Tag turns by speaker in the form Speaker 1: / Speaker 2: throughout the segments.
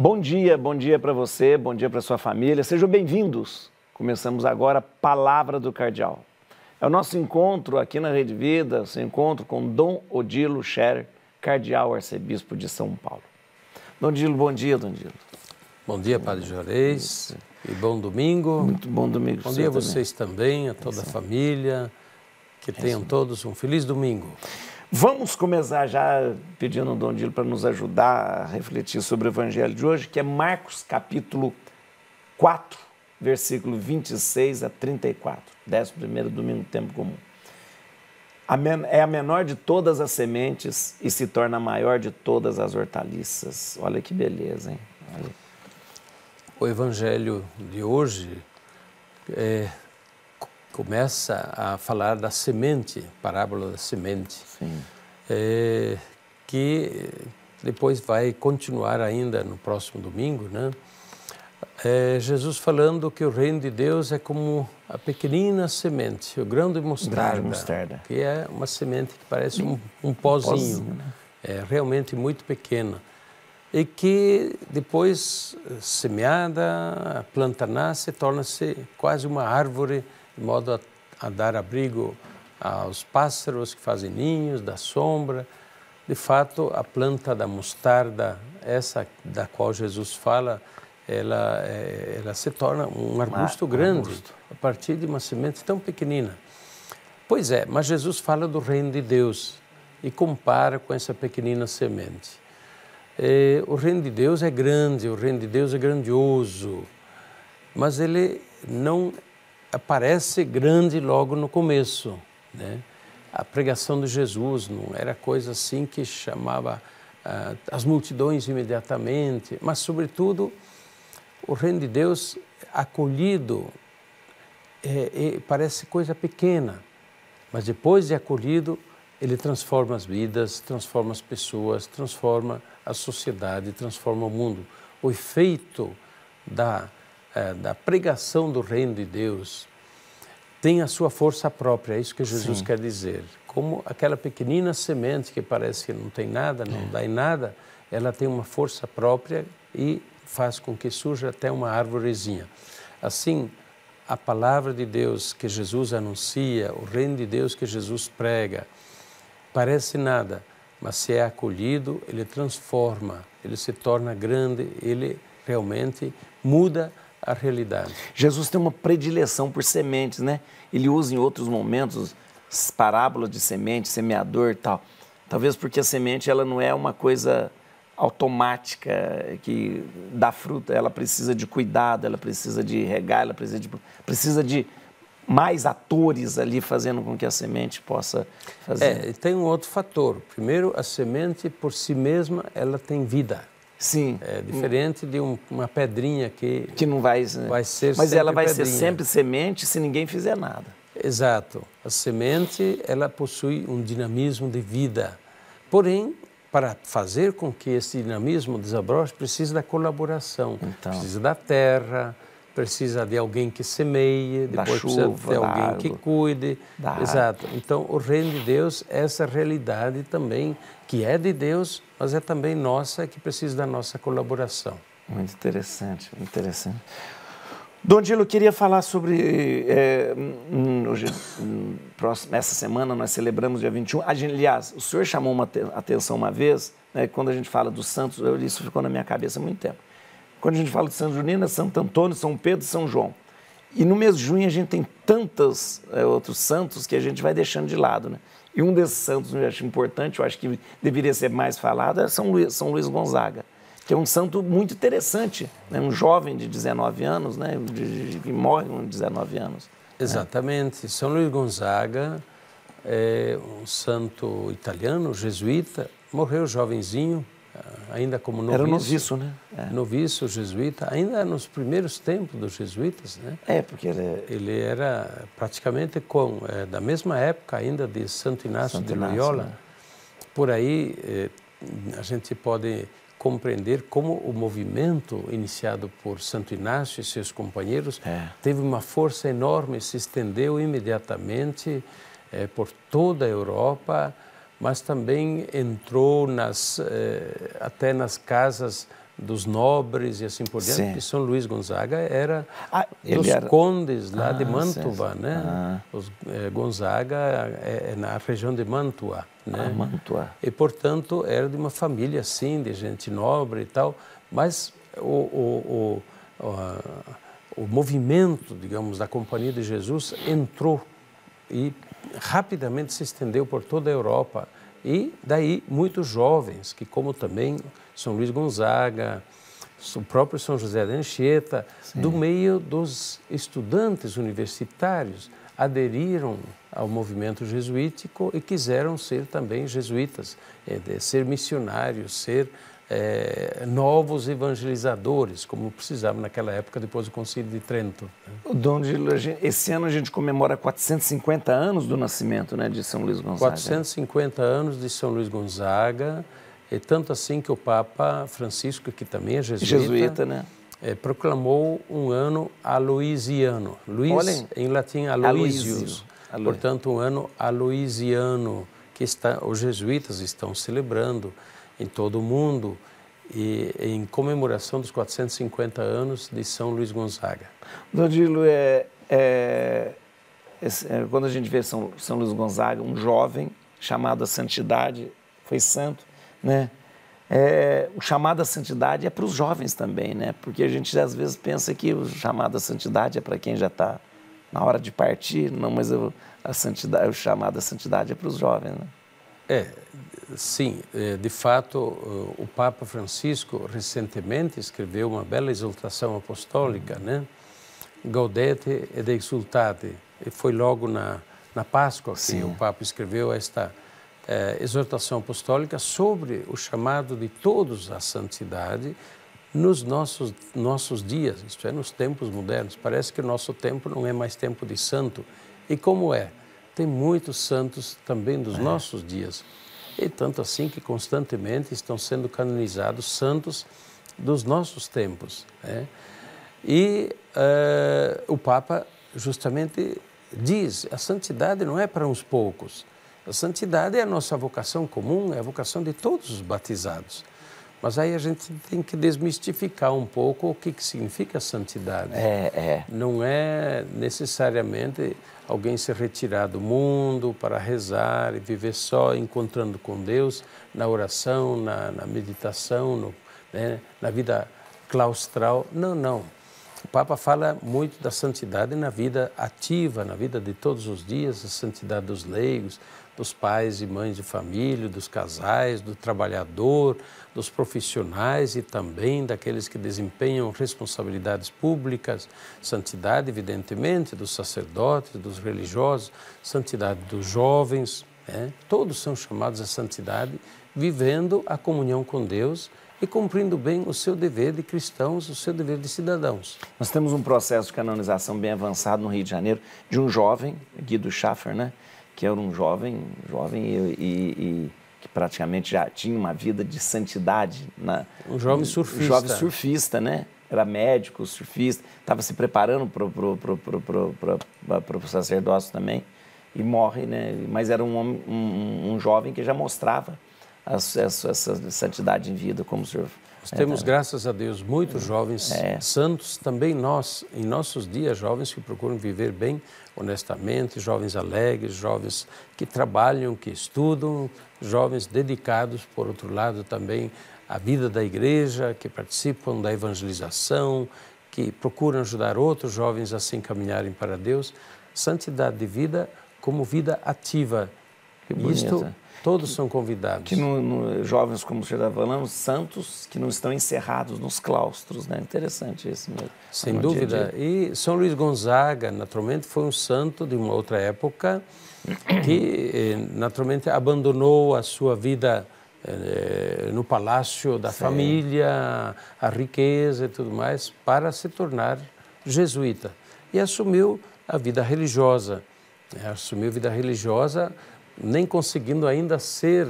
Speaker 1: Bom dia para você, bom dia para sua família. Sejam bem-vindos. Começamos agora a Palavra do Cardeal. É o nosso encontro aqui na Rede Vida, seu encontro com Dom Odilo Scherer, Cardeal Arcebispo de São Paulo. Dom Odilo, bom dia, Dom Odilo.
Speaker 2: Bom dia, Padre Juarez, e bom domingo.
Speaker 1: Muito bom domingo.
Speaker 2: Bom dia a vocês também, a toda a família, que tenham todos um feliz domingo.
Speaker 1: Vamos começar já pedindo ao Dom Odilo para nos ajudar a refletir sobre o Evangelho de hoje, que é Marcos capítulo 4, versículo 26 a 34, 11º domingo do tempo comum. É a menor de todas as sementes e se torna a maior de todas as hortaliças. Olha que beleza, hein? Olha.
Speaker 2: O Evangelho de hoje começa a falar da semente, parábola da semente, que depois vai continuar ainda no próximo domingo, né? Jesus falando que o reino de Deus é como a pequenina semente, o grão de mostarda, que é uma semente que parece um pozinho, né? É realmente muito pequena. E que depois, semeada, a planta nasce, torna-se quase uma árvore, de modo a dar abrigo aos pássaros que fazem ninhos, da sombra. De fato, a planta da mostarda, essa da qual Jesus fala, ela se torna um arbusto grande, a partir de uma semente tão pequenina. Pois é, mas Jesus fala do reino de Deus e compara com essa pequenina semente. O reino de Deus é grande, o reino de Deus é grandioso, mas ele não aparece grande logo no começo, né? A pregação de Jesus não era coisa assim que chamava as multidões imediatamente, mas sobretudo o reino de Deus acolhido parece coisa pequena, mas depois de acolhido ele transforma as vidas, transforma as pessoas, transforma a sociedade, transforma o mundo. O efeito da pregação do reino de Deus tem a sua força própria, é isso que Jesus quer dizer. Como aquela pequenina semente que parece que não tem nada, não dá em nada, ela tem uma força própria e faz com que surja até uma árvorezinha. Assim, a palavra de Deus que Jesus anuncia, o reino de Deus que Jesus prega, parece nada, mas se é acolhido, ele transforma, ele se torna grande, ele realmente muda a realidade.
Speaker 1: Jesus tem uma predileção por sementes, né? Ele usa em outros momentos parábolas de semente, semeador e tal. Talvez porque a semente ela não é uma coisa automática que dá fruta, ela precisa de cuidado, ela precisa de regar, ela precisa de mais atores ali fazendo com que a semente possa fazer.
Speaker 2: Tem um outro fator. Primeiro, a semente por si mesma, ela tem vida.
Speaker 1: Sim.
Speaker 2: É diferente de uma pedrinha que
Speaker 1: não vai ser. Mas ela vai
Speaker 2: pedrinha.
Speaker 1: ser sempre semente se ninguém fizer nada.
Speaker 2: Exato. A semente, ela possui um dinamismo de vida. Porém, para fazer com que esse dinamismo desabroche, precisa da colaboração. Então, precisa da terra, precisa de alguém que semeie, depois precisa de alguém que cuide. Exato. Então, o reino de Deus é essa realidade também, que é de Deus, mas é também nossa, que precisa da nossa colaboração.
Speaker 1: Muito interessante, muito interessante. Dom Odilo, eu queria falar sobre, hoje, essa semana nós celebramos dia 21, aliás, o senhor chamou uma atenção uma vez, né, quando a gente fala dos santos, isso ficou na minha cabeça há muito tempo. Quando a gente fala de São Junina, Santo Antônio, São Pedro e São João. E no mês de junho a gente tem tantos outros santos que a gente vai deixando de lado, né? E um desses santos eu acho importante, eu acho que deveria ser mais falado, é São Luís Gonzaga, que é um santo muito interessante, né? Um jovem de 19 anos, né? Que morre com 19 anos.
Speaker 2: Exatamente. São Luís Gonzaga é um santo italiano, jesuíta, morreu jovenzinho, ainda como noviço.
Speaker 1: Era noviço, né?
Speaker 2: Noviço, jesuíta, ainda nos primeiros tempos dos jesuítas, né?
Speaker 1: Porque
Speaker 2: ele era praticamente da mesma época ainda de Santo Inácio de Loyola. Né? Por aí a gente pode compreender como o movimento iniciado por Santo Inácio e seus companheiros teve uma força enorme, se estendeu imediatamente por toda a Europa, mas também entrou até nas casas dos nobres e assim por diante, porque São Luís Gonzaga era dos condes lá de Mantova, né? Os Gonzaga é na região de Mantua, né?
Speaker 1: Mantua.
Speaker 2: E, portanto, era de uma família, assim, de gente nobre e tal, mas o movimento, digamos, da Companhia de Jesus entrou e rapidamente se estendeu por toda a Europa. E daí muitos jovens, que como também São Luís Gonzaga, o próprio São José de Anchieta, do meio dos estudantes universitários, aderiram ao movimento jesuítico e quiseram ser também jesuítas, ser missionários, ser novos evangelizadores, como precisavam naquela época, depois do Concílio de Trento.
Speaker 1: Dom Ângelo, esse ano a gente comemora 450 anos do nascimento, né, de São Luís Gonzaga.
Speaker 2: 450 anos de São Luís Gonzaga, e tanto assim que o Papa Francisco, que também é jesuíta,
Speaker 1: né?
Speaker 2: Proclamou um ano aloisiano. Luís, em latim, Aloysius. Portanto, um ano aloisiano, que os jesuítas estão celebrando em todo o mundo, e em comemoração dos 450 anos de São Luís Gonzaga.
Speaker 1: Dom Ângelo, quando a gente vê São Luís Gonzaga, um jovem chamado à santidade, foi santo, né? O chamado à santidade é para os jovens também, né? Porque a gente às vezes pensa que o chamado à santidade é para quem já está na hora de partir, não, mas o chamado à santidade é para os jovens, né?
Speaker 2: Sim, de fato, o Papa Francisco recentemente escreveu uma bela exortação apostólica, né? Gaudete et exsultate. E foi logo na Páscoa que o Papa escreveu esta exortação apostólica sobre o chamado de todos à santidade nos nossos dias, isto é, nos tempos modernos. Parece que o nosso tempo não é mais tempo de santo. E como é? Tem muitos santos também dos nossos dias. E tanto assim que constantemente estão sendo canonizados santos dos nossos tempos, né? E o Papa justamente diz, a santidade não é para uns poucos. A santidade é a nossa vocação comum, é a vocação de todos os batizados. Mas aí a gente tem que desmistificar um pouco o que significa santidade. Não é necessariamente alguém se retirar do mundo para rezar e viver só encontrando com Deus na oração, na meditação, né, na vida claustral. Não, não. O Papa fala muito da santidade na vida ativa, na vida de todos os dias, a santidade dos leigos, dos pais e mães de família, dos casais, do trabalhador, dos profissionais e também daqueles que desempenham responsabilidades públicas, santidade, evidentemente, dos sacerdotes, dos religiosos, santidade dos jovens, né? Todos são chamados à santidade, vivendo a comunhão com Deus e cumprindo bem o seu dever de cristãos, o seu dever de cidadãos.
Speaker 1: Nós temos um processo de canonização bem avançado no Rio de Janeiro, de um jovem, Guido Schaffer, né? Que era um jovem e que praticamente já tinha uma vida de santidade.
Speaker 2: Um jovem surfista.
Speaker 1: Um jovem surfista, né? Era médico, surfista, estava se preparando para o sacerdócio também e morre, né? Mas era um jovem que já mostrava essa santidade em vida, como o senhor...
Speaker 2: Nós temos, graças a Deus, muitos jovens santos, também nós, em nossos dias, jovens que procuram viver bem, honestamente, jovens alegres, jovens que trabalham, que estudam, jovens dedicados, por outro lado, também à vida da igreja, que participam da evangelização, que procuram ajudar outros jovens a se encaminharem para Deus. Santidade de vida como vida ativa.
Speaker 1: Que bonito.
Speaker 2: Isto, todos são convidados.
Speaker 1: Que jovens, como o senhor está falando, santos que não estão encerrados nos claustros, né? Interessante isso mesmo.
Speaker 2: Sem dúvida. E São Luís Gonzaga, naturalmente, foi um santo de uma outra época que, naturalmente, abandonou a sua vida no palácio da família, a riqueza e tudo mais, para se tornar jesuíta. E assumiu a vida religiosa. Assumiu a vida religiosa, nem conseguindo ainda ser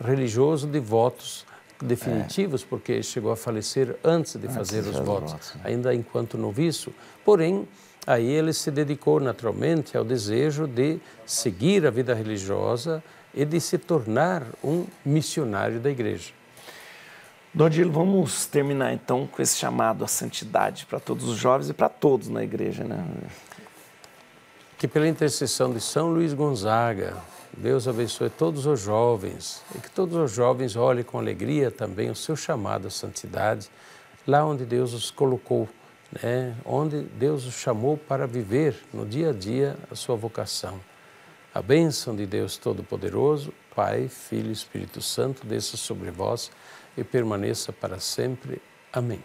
Speaker 2: religioso de votos definitivos, porque chegou a falecer antes de fazer os votos, ainda enquanto noviço. Porém, aí ele se dedicou naturalmente ao desejo de seguir a vida religiosa e de se tornar um missionário da igreja.
Speaker 1: Dom Odilo, vamos terminar então com esse chamado à santidade para todos os jovens e para todos na igreja, né?
Speaker 2: Que pela intercessão de São Luís Gonzaga, Deus abençoe todos os jovens e que todos os jovens olhem com alegria também o seu chamado à santidade, lá onde Deus os colocou, né? Onde Deus os chamou para viver no dia a dia a sua vocação. A bênção de Deus Todo-Poderoso, Pai, Filho e Espírito Santo, desça sobre vós e permaneça para sempre. Amém.